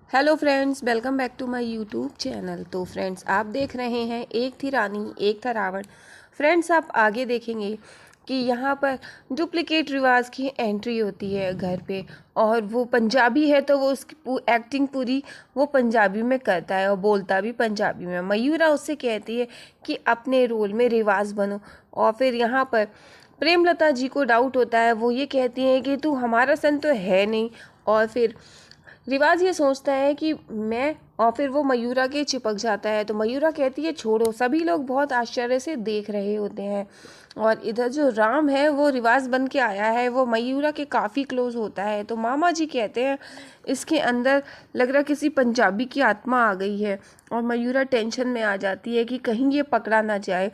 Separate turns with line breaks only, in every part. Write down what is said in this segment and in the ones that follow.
Hello friends, welcome back to my YouTube channel. तो friends, आप देख रहे हैं एक थी रानी एक था रावण। फ्रेंड्स, आप आगे देखेंगे कि यहाँ पर डुप्लीकेट रिवाज की एंट्री होती है घर पे, और वो पंजाबी है तो वो उसकी एक्टिंग पूरी वो पंजाबी में करता है और बोलता भी पंजाबी में। मयूरा उससे कहती है कि अपने रोल में रिवाज बनो। और फिर यहाँ पर प्रेमलता जी को डाउट होता है, वो ये कहती हैं कि तू हमारा सन तो है नहीं। और फिर रिवाज ये सोचता है कि मैं, और फिर वो मयूरा के चिपक जाता है। तो मयूरा कहती है छोड़ो। सभी लोग बहुत आश्चर्य से देख रहे होते हैं। और इधर जो राम है वो रिवाज बन के आया है, वो मयूरा के काफ़ी क्लोज होता है। तो मामा जी कहते हैं इसके अंदर लग रहा किसी पंजाबी की आत्मा आ गई है। और मयूरा टेंशन में आ जाती है कि कहीं ये पकड़ा ना जाए।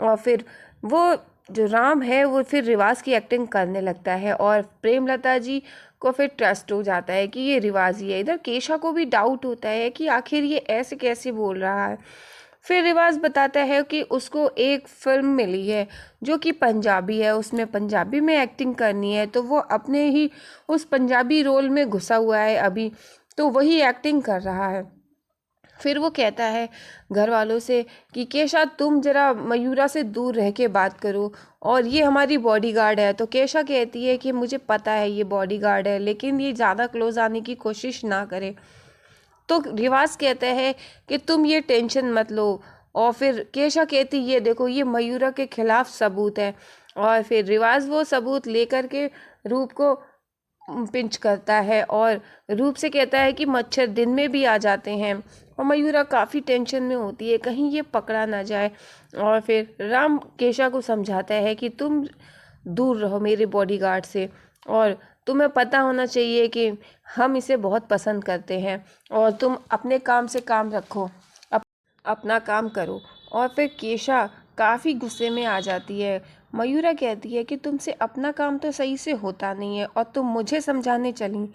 और फिर वो जो राम है वो फिर रिवाज की एक्टिंग करने लगता है, और प्रेमलता जी को फिर ट्रस्ट हो जाता है कि ये रिवाज ही है। इधर केशा को भी डाउट होता है कि आखिर ये ऐसे कैसे बोल रहा है। फिर रिवाज बताता है कि उसको एक फिल्म मिली है जो कि पंजाबी है, उसमें पंजाबी में एक्टिंग करनी है, तो वो अपने ही उस पंजाबी रोल में घुसा हुआ है अभी, तो वही एक्टिंग कर रहा है। फिर वो कहता है घर वालों से कि केशा तुम जरा मयूरा से दूर रह के बात करो, और ये हमारी बॉडीगार्ड है। तो केशा कहती है कि मुझे पता है ये बॉडीगार्ड है, लेकिन ये ज़्यादा क्लोज आने की कोशिश ना करे। तो रिवाज कहता है कि तुम ये टेंशन मत लो। और फिर केशा कहती ये देखो ये मयूरा के खिलाफ सबूत है। और फिर रिवाज वो सबूत लेकर के रूप को पिंच करता है, और रूप से कहता है कि मच्छर दिन में भी आ जाते हैं। और मयूरा काफ़ी टेंशन में होती है कहीं ये पकड़ा ना जाए। और फिर राम केशा को समझाता है कि तुम दूर रहो मेरे बॉडीगार्ड से, और तुम्हें पता होना चाहिए कि हम इसे बहुत पसंद करते हैं, और तुम अपने काम से काम रखो, अपना काम करो। और फिर केशा काफ़ी गुस्से में आ जाती है। मयूरा कहती है कि तुमसे अपना काम तो सही से होता नहीं है और तुम मुझे समझाने चली,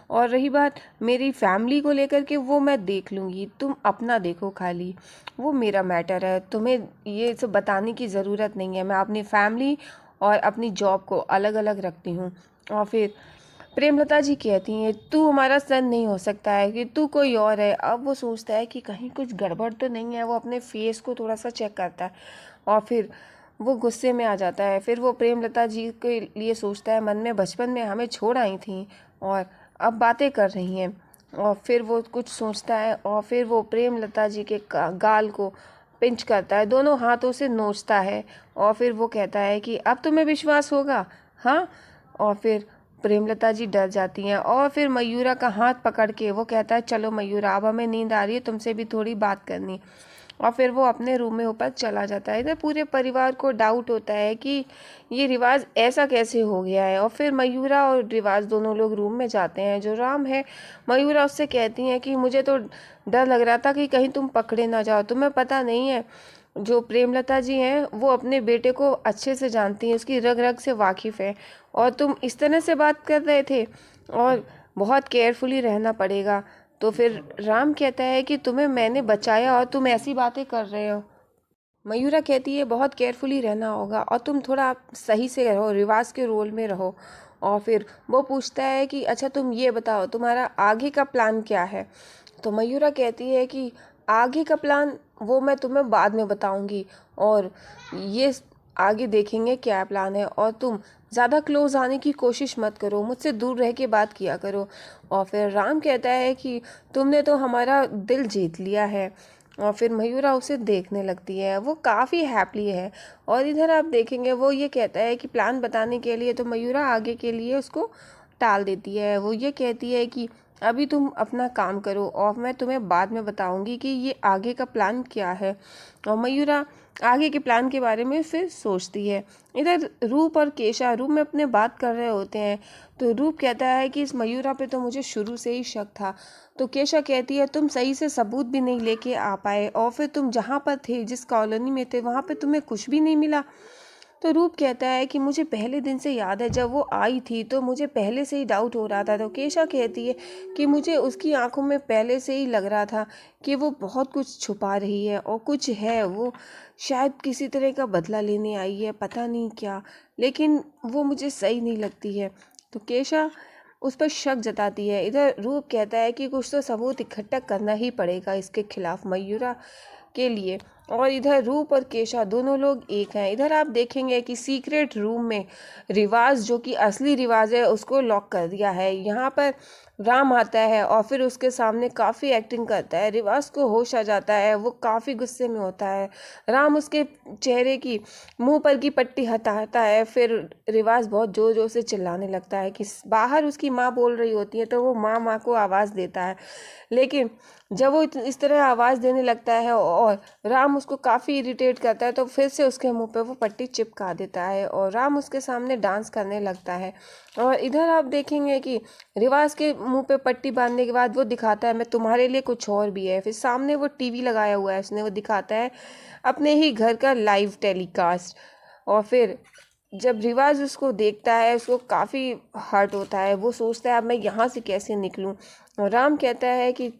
और रही बात मेरी फैमिली को लेकर के वो मैं देख लूँगी, तुम अपना देखो, खाली वो मेरा मैटर है, तुम्हें ये सब बताने की ज़रूरत नहीं है। मैं अपनी फैमिली और अपनी जॉब को अलग अलग रखती हूँ। और फिर प्रेमलता जी कहती हैं तू हमारा सन नहीं हो सकता है, कि तू कोई और है। अब वो सोचता है कि कहीं कुछ गड़बड़ तो नहीं है, वो अपने फेस को थोड़ा सा चेक करता है, और फिर वो गुस्से में आ जाता है। फिर वो प्रेमलता जी के लिए सोचता है मन में, बचपन में हमें छोड़ आई थी और अब बातें कर रही हैं। और फिर वो कुछ सोचता है, और फिर वो प्रेमलता जी के गाल को पिंच करता है, दोनों हाथों से नोचता है। और फिर वो कहता है कि अब तुम्हें विश्वास होगा, हाँ। और फिर प्रेमलता जी डर जाती हैं, और फिर मयूरा का हाथ पकड़ के वो कहता है चलो मयूरा, अब हमें नींद आ रही है, तुमसे भी थोड़ी बात करनी। और फिर वो अपने रूम में ऊपर चला जाता है। इधर पूरे परिवार को डाउट होता है कि ये रिवाज ऐसा कैसे हो गया है। और फिर मयूरा और रिवाज दोनों लोग रूम में जाते हैं। जो राम है, मयूरा उससे कहती हैं कि मुझे तो डर लग रहा था कि कहीं तुम पकड़े ना जाओ, तुम्हें पता नहीं है जो प्रेमलता जी हैं वो अपने बेटे को अच्छे से जानती हैं, उसकी रग रग से वाकिफ़ है, और तुम इस तरह से बात कर रहे थे, और बहुत केयरफुली रहना पड़ेगा। तो फिर राम कहता है कि तुम्हें मैंने बचाया और तुम ऐसी बातें कर रहे हो। मयूरा कहती है बहुत केयरफुली रहना होगा, और तुम थोड़ा सही से रहो, रिवाज के रोल में रहो। और फिर वो पूछता है कि अच्छा तुम ये बताओ तुम्हारा आगे का प्लान क्या है। तो मयूरा कहती है कि आगे का प्लान वो मैं तुम्हें बाद में बताऊंगी, और ये आगे देखेंगे क्या प्लान है, और तुम ज़्यादा क्लोज आने की कोशिश मत करो, मुझसे दूर रह के बात किया करो। और फिर राम कहता है कि तुमने तो हमारा दिल जीत लिया है। और फिर मयूरा उसे देखने लगती है, वो काफ़ी हैप्पी है। और इधर आप देखेंगे वो ये कहता है कि प्लान बताने के लिए, तो मयूरा आगे के लिए उसको टाल देती है। वो ये कहती है कि अभी तुम अपना काम करो और मैं तुम्हें बाद में बताऊंगी कि ये आगे का प्लान क्या है। और मयूरा आगे के प्लान के बारे में फिर सोचती है। इधर रूप और केशा रूप में अपने बात कर रहे होते हैं। तो रूप कहता है कि इस मयूरा पे तो मुझे शुरू से ही शक था। तो केशा कहती है तुम सही से सबूत भी नहीं लेके आ पाए, और फिर तुम जहाँ पर थे, जिस कॉलोनी में थे, वहाँ पे तुम्हें कुछ भी नहीं मिला। तो रूप कहता है कि मुझे पहले दिन से याद है, जब वो आई थी तो मुझे पहले से ही डाउट हो रहा था। तो केशा कहती है कि मुझे उसकी आंखों में पहले से ही लग रहा था कि वो बहुत कुछ छुपा रही है, और कुछ है, वो शायद किसी तरह का बदला लेने आई है, पता नहीं क्या, लेकिन वो मुझे सही नहीं लगती है। तो केशा उस पर शक जताती है। इधर रूप कहता है कि कुछ तो सबूत इकट्ठा करना ही पड़ेगा इसके खिलाफ मयूरा के लिए। और इधर रूप और केशा दोनों लोग एक हैं। इधर आप देखेंगे कि सीक्रेट रूम में रिवाज, जो कि असली रिवाज है, उसको लॉक कर दिया है। यहाँ पर राम आता है और फिर उसके सामने काफ़ी एक्टिंग करता है। रिवाज को होश आ जाता है, वो काफ़ी गुस्से में होता है। राम उसके चेहरे की मुंह पर की पट्टी हटाता है। फिर रिवाज बहुत जोर जोर से चिल्लाने लगता है कि बाहर उसकी माँ बोल रही होती है, तो वो माँ माँ को आवाज़ देता है। लेकिन जब वो इस तरह आवाज़ देने लगता है और राम उसको काफ़ी इरिटेट करता है, तो फिर से उसके मुंह पे वो पट्टी चिपका देता है और राम उसके सामने डांस करने लगता है। और इधर आप देखेंगे कि रिवाज के मुंह पे पट्टी बांधने के बाद वो दिखाता है, मैं तुम्हारे लिए कुछ और भी है। फिर सामने वो टीवी लगाया हुआ है, उसने वो दिखाता है अपने ही घर का लाइव टेलीकास्ट। और फिर जब रिवाज उसको देखता है, उसको काफ़ी हर्ट होता है। वो सोचता है अब मैं यहाँ से कैसे निकलूँ। और राम कहता है कि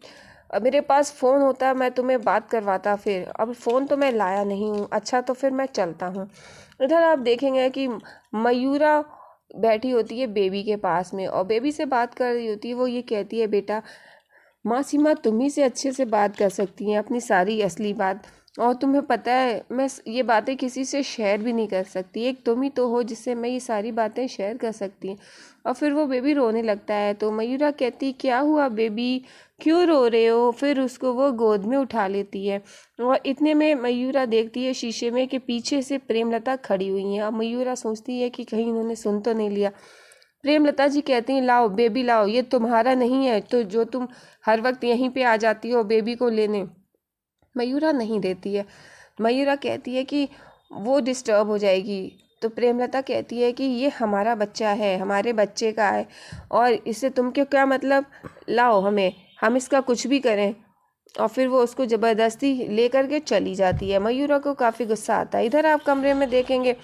मेरे पास फ़ोन होता मैं तुम्हें बात करवाता, फिर अब फ़ोन तो मैं लाया नहीं हूँ। अच्छा तो फिर मैं चलता हूँ। इधर आप देखेंगे कि मयूरा बैठी होती है बेबी के पास में और बेबी से बात कर रही होती है। वो ये कहती है, बेटा मासी माँ तुम ही से अच्छे से बात कर सकती हैं अपनी सारी असली बात, और तुम्हें पता है मैं ये बातें किसी से शेयर भी नहीं कर सकती। एक तुम ही तो हो जिससे मैं ये सारी बातें शेयर कर सकती हूँ। और फिर वो बेबी रोने लगता है। तो मयूरा कहती, क्या हुआ बेबी, क्यों रो रहे हो। फिर उसको वो गोद में उठा लेती है। और इतने में मयूरा देखती है शीशे में कि पीछे से प्रेमलता खड़ी हुई है। अब मयूरा सोचती है कि कहीं इन्होंने सुन तो नहीं लिया। प्रेमलता जी कहती हैं, लाओ बेबी लाओ, ये तुम्हारा नहीं है तो जो तुम हर वक्त यहीं पे आ जाती हो बेबी को लेने। मयूरा नहीं देती है। मयूरा कहती है कि वो डिस्टर्ब हो जाएगी। तो प्रेमलता कहती है कि ये हमारा बच्चा है, हमारे बच्चे का है, और इससे तुम क्यों क्या मतलब, लाओ हमें, हम इसका कुछ भी करें। और फिर वो उसको ज़बरदस्ती लेकर के चली जाती है। मयूरा को काफ़ी गुस्सा आता है। इधर आप कमरे में देखेंगे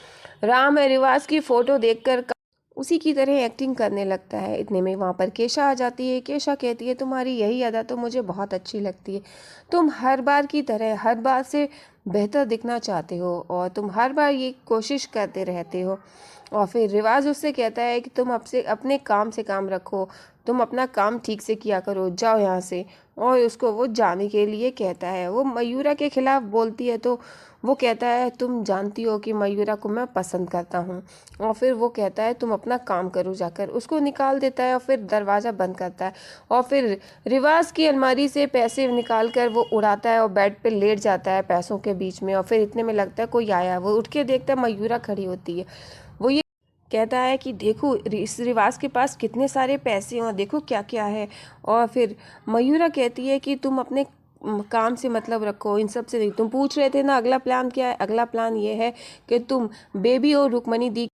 राम रिवाज की फ़ोटो देखकर उसी की तरह एक्टिंग करने लगता है। इतने में वहाँ पर केशा आ जाती है। केशा कहती है, तुम्हारी यही अदा तो मुझे बहुत अच्छी लगती है। तुम हर बार की तरह हर बार से बेहतर दिखना चाहते हो और तुम हर बार ये कोशिश करते रहते हो। और फिर रिवाज उससे कहता है कि तुम आपसे अपने काम से काम रखो, तुम अपना काम ठीक से किया करो, जाओ यहाँ से। और उसको वो जाने के लिए कहता है। वो मयूरा के खिलाफ बोलती है तो वो कहता है, तुम जानती हो कि मयूरा को मैं पसंद करता हूँ। और फिर वो कहता है तुम अपना काम करो जाकर। उसको निकाल देता है और फिर दरवाज़ा बंद करता है। और फिर रिवाज की अलमारी से पैसे निकाल कर वो उड़ाता है और बेड पे लेट जाता है पैसों के बीच में। और फिर इतने में लगता है कोई आया। वो उठ के देखता है मयूरा खड़ी होती है। वो ये कहता है कि देखो इस रिवाज के पास कितने सारे पैसे हैं और देखो क्या क्या है। और फिर मयूरा कहती है कि तुम अपने काम से मतलब रखो, इन सब से नहीं। तुम पूछ रहे थे ना अगला प्लान क्या है, अगला प्लान ये है कि तुम बेबी और रुक्मणी दी